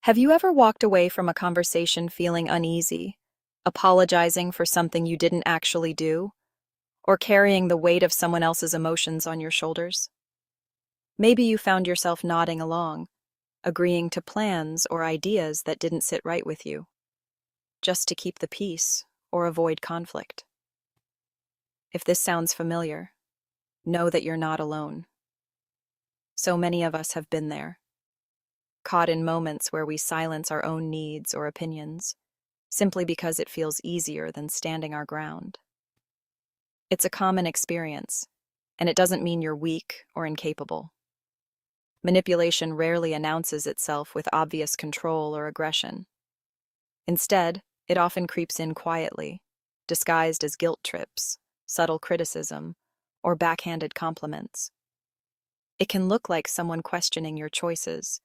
Have you ever walked away from a conversation feeling uneasy, apologizing for something you didn't actually do, or carrying the weight of someone else's emotions on your shoulders? Maybe you found yourself nodding along, agreeing to plans or ideas that didn't sit right with you, just to keep the peace or avoid conflict. If this sounds familiar, know that you're not alone. So many of us have been there, caught in moments where we silence our own needs or opinions, simply because it feels easier than standing our ground. It's a common experience, and it doesn't mean you're weak or incapable. Manipulation rarely announces itself with obvious control or aggression. Instead, it often creeps in quietly, disguised as guilt trips, subtle criticism, or backhanded compliments. It can look like someone questioning your choices,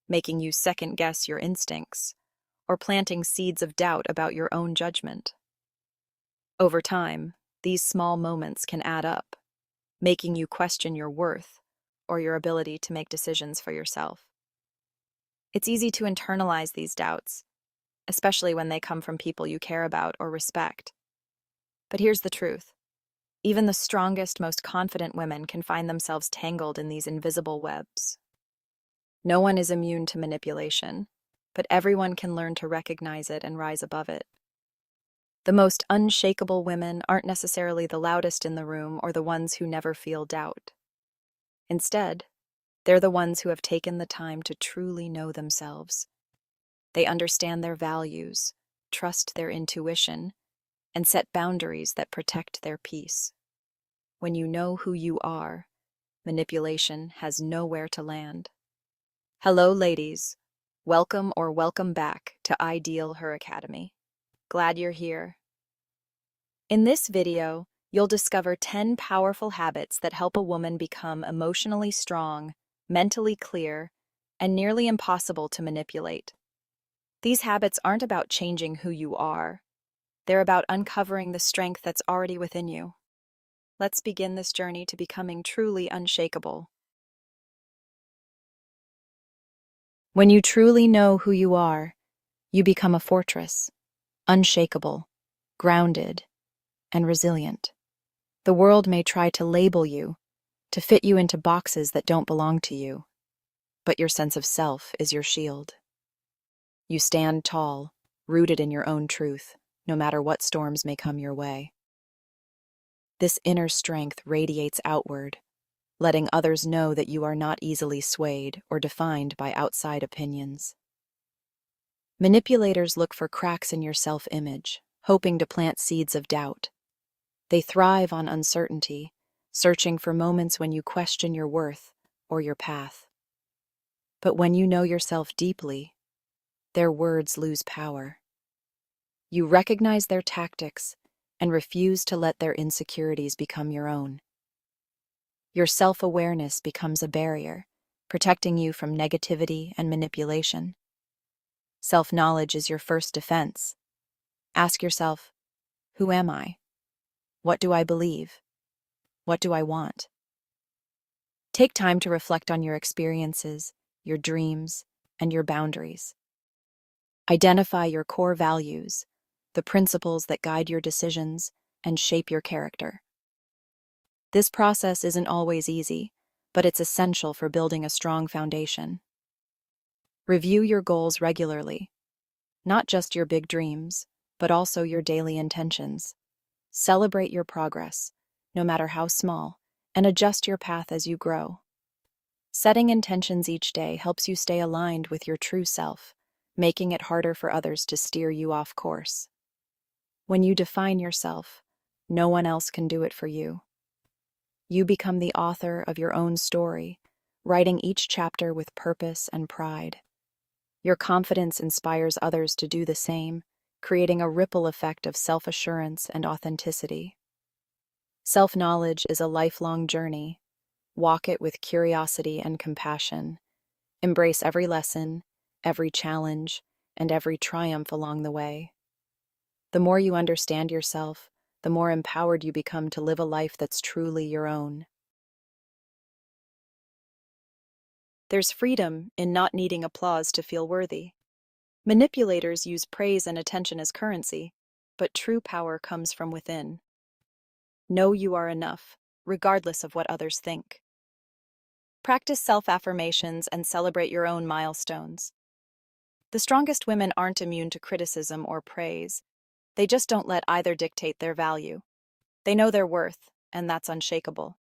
making you second-guess your instincts, or planting seeds of doubt about your own judgment. Over time, these small moments can add up, making you question your worth or your ability to make decisions for yourself. It's easy to internalize these doubts, especially when they come from people you care about or respect. But here's the truth. Even the strongest, most confident women can find themselves tangled in these invisible webs. No one is immune to manipulation, but everyone can learn to recognize it and rise above it. The most unshakable women aren't necessarily the loudest in the room or the ones who never feel doubt. Instead, they're the ones who have taken the time to truly know themselves. They understand their values, trust their intuition, and set boundaries that protect their peace. When you know who you are, manipulation has nowhere to land. Hello, ladies. Welcome or welcome back to Ideal Her Academy. Glad you're here. In this video, you'll discover 10 powerful habits that help a woman become emotionally strong, mentally clear, and nearly impossible to manipulate. These habits aren't about changing who you are. They're about uncovering the strength that's already within you. Let's begin this journey to becoming truly unshakable. When you truly know who you are, you become a fortress, unshakable, grounded, and resilient. The world may try to label you, to fit you into boxes that don't belong to you, but your sense of self is your shield. You stand tall, rooted in your own truth, no matter what storms may come your way. This inner strength radiates outward, letting others know that you are not easily swayed or defined by outside opinions. Manipulators look for cracks in your self-image, hoping to plant seeds of doubt. They thrive on uncertainty, searching for moments when you question your worth or your path. But when you know yourself deeply, their words lose power. You recognize their tactics and refuse to let their insecurities become your own. Your self-awareness becomes a barrier, protecting you from negativity and manipulation. Self-knowledge is your first defense. Ask yourself, who am I? What do I believe? What do I want? Take time to reflect on your experiences, your dreams, and your boundaries. Identify your core values, the principles that guide your decisions and shape your character. This process isn't always easy, but it's essential for building a strong foundation. Review your goals regularly, not just your big dreams, but also your daily intentions. Celebrate your progress, no matter how small, and adjust your path as you grow. Setting intentions each day helps you stay aligned with your true self, making it harder for others to steer you off course. When you define yourself, no one else can do it for you. You become the author of your own story, writing each chapter with purpose and pride. Your confidence inspires others to do the same, creating a ripple effect of self-assurance and authenticity. Self-knowledge is a lifelong journey. Walk it with curiosity and compassion. Embrace every lesson, every challenge, and every triumph along the way. The more you understand yourself, the more empowered you become to live a life that's truly your own. There's freedom in not needing applause to feel worthy. Manipulators use praise and attention as currency, but true power comes from within. Know you are enough, regardless of what others think. Practice self-affirmations and celebrate your own milestones. The strongest women aren't immune to criticism or praise. They just don't let either dictate their value. They know their worth, and that's unshakable.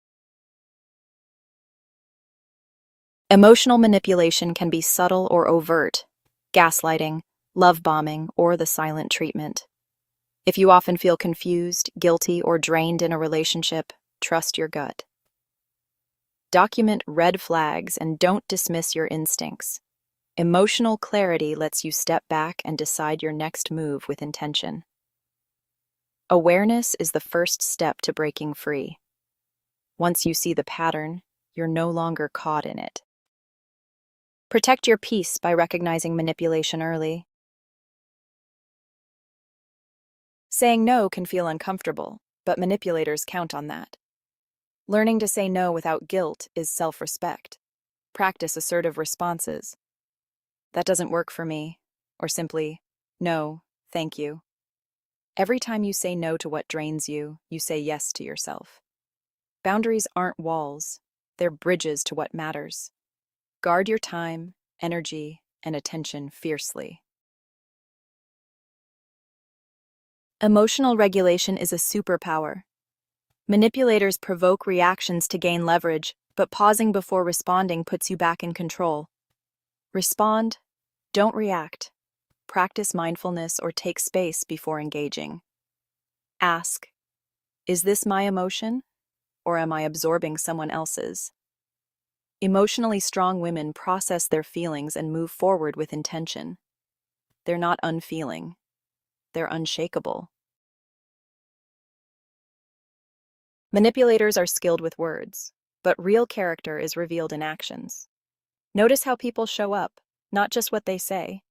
Emotional manipulation can be subtle or overt: gaslighting, love bombing, or the silent treatment. If you often feel confused, guilty, or drained in a relationship, trust your gut. Document red flags and don't dismiss your instincts. Emotional clarity lets you step back and decide your next move with intention. Awareness is the first step to breaking free. Once you see the pattern, you're no longer caught in it. Protect your peace by recognizing manipulation early. Saying no can feel uncomfortable, but manipulators count on that. Learning to say no without guilt is self-respect. Practice assertive responses. That doesn't work for me, or simply, no, thank you. Every time you say no to what drains you, you say yes to yourself. Boundaries aren't walls, they're bridges to what matters. Guard your time, energy, and attention fiercely. Emotional regulation is a superpower. Manipulators provoke reactions to gain leverage, but pausing before responding puts you back in control. Respond, don't react. Practice mindfulness or take space before engaging. Ask, is this my emotion, or am I absorbing someone else's? Emotionally strong women process their feelings and move forward with intention. They're not unfeeling. They're unshakable. Manipulators are skilled with words, but real character is revealed in actions. Notice how people show up, not just what they say.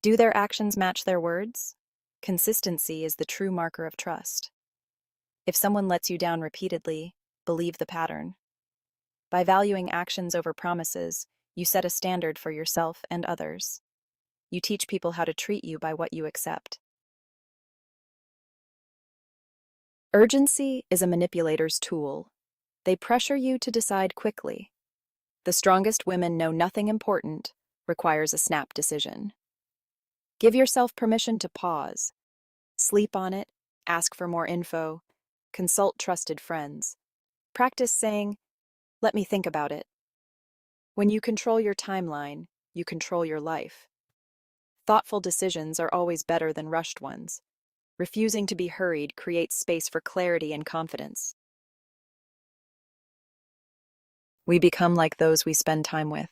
Do their actions match their words? Consistency is the true marker of trust. If someone lets you down repeatedly, believe the pattern. By valuing actions over promises, you set a standard for yourself and others. You teach people how to treat you by what you accept. Urgency is a manipulator's tool. They pressure you to decide quickly. The strongest women know nothing important requires a snap decision. Give yourself permission to pause. Sleep on it, ask for more info, consult trusted friends. Practice saying, "Let me think about it." When you control your timeline, you control your life. Thoughtful decisions are always better than rushed ones. Refusing to be hurried creates space for clarity and confidence. We become like those we spend time with.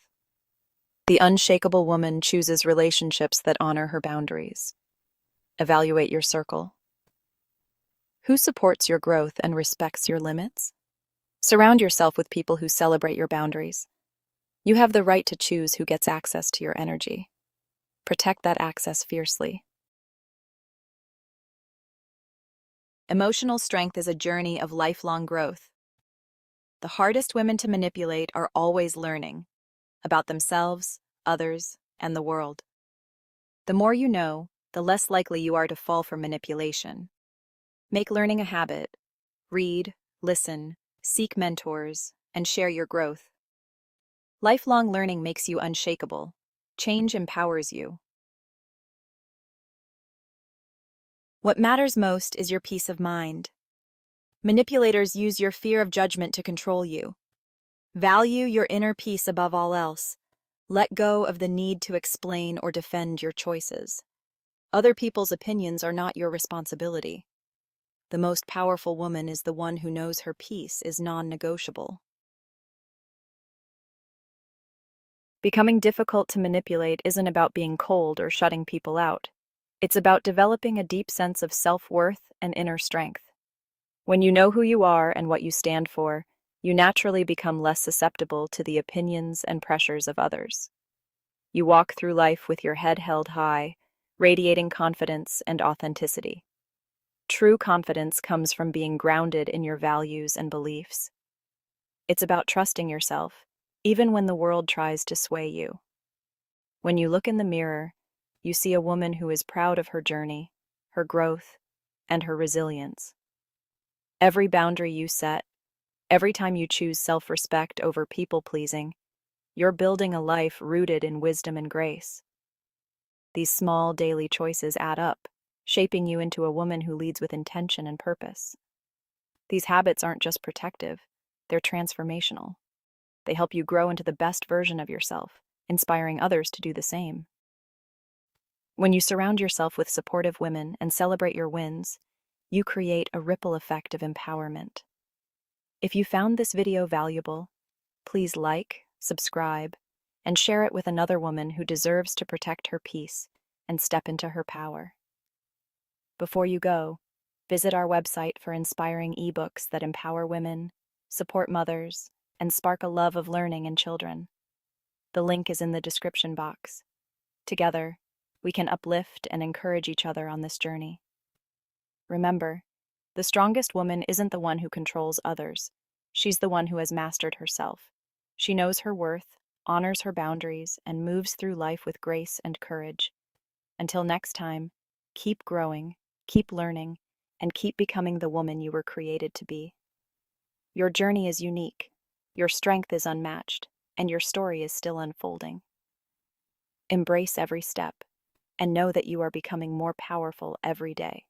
The unshakable woman chooses relationships that honor her boundaries. Evaluate your circle. Who supports your growth and respects your limits? Surround yourself with people who celebrate your boundaries. You have the right to choose who gets access to your energy. Protect that access fiercely. Emotional strength is a journey of lifelong growth. The hardest women to manipulate are always learning about themselves, others, and the world. The more you know, the less likely you are to fall for manipulation. Make learning a habit. Read, listen, seek mentors, and share your growth. Lifelong learning makes you unshakable. Change empowers you. What matters most is your peace of mind. Manipulators use your fear of judgment to control you. Value your inner peace above all else. Let go of the need to explain or defend your choices. Other people's opinions are not your responsibility. The most powerful woman is the one who knows her peace is non-negotiable. Becoming difficult to manipulate isn't about being cold or shutting people out. It's about developing a deep sense of self-worth and inner strength. When you know who you are and what you stand for, you naturally become less susceptible to the opinions and pressures of others. You walk through life with your head held high, radiating confidence and authenticity. True confidence comes from being grounded in your values and beliefs. It's about trusting yourself, even when the world tries to sway you. When you look in the mirror, You see a woman who is proud of her journey, her growth, and her resilience. Every boundary you set, every time you choose self-respect over people-pleasing, you're building a life rooted in wisdom and grace. These small daily choices add up, shaping you into a woman who leads with intention and purpose. These habits aren't just protective, they're transformational. They help you grow into the best version of yourself, inspiring others to do the same. When you surround yourself with supportive women and celebrate your wins, you create a ripple effect of empowerment. If you found this video valuable, please like, subscribe, and share it with another woman who deserves to protect her peace and step into her power. Before you go, visit our website for inspiring ebooks that empower women, support mothers, and spark a love of learning in children. The link is in the description box. Together, we can uplift and encourage each other on this journey. Remember, the strongest woman isn't the one who controls others. She's the one who has mastered herself. She knows her worth, honors her boundaries, and moves through life with grace and courage. Until next time, keep growing, keep learning, and keep becoming the woman you were created to be. Your journey is unique, your strength is unmatched, and your story is still unfolding. Embrace every step, and know that you are becoming more powerful every day.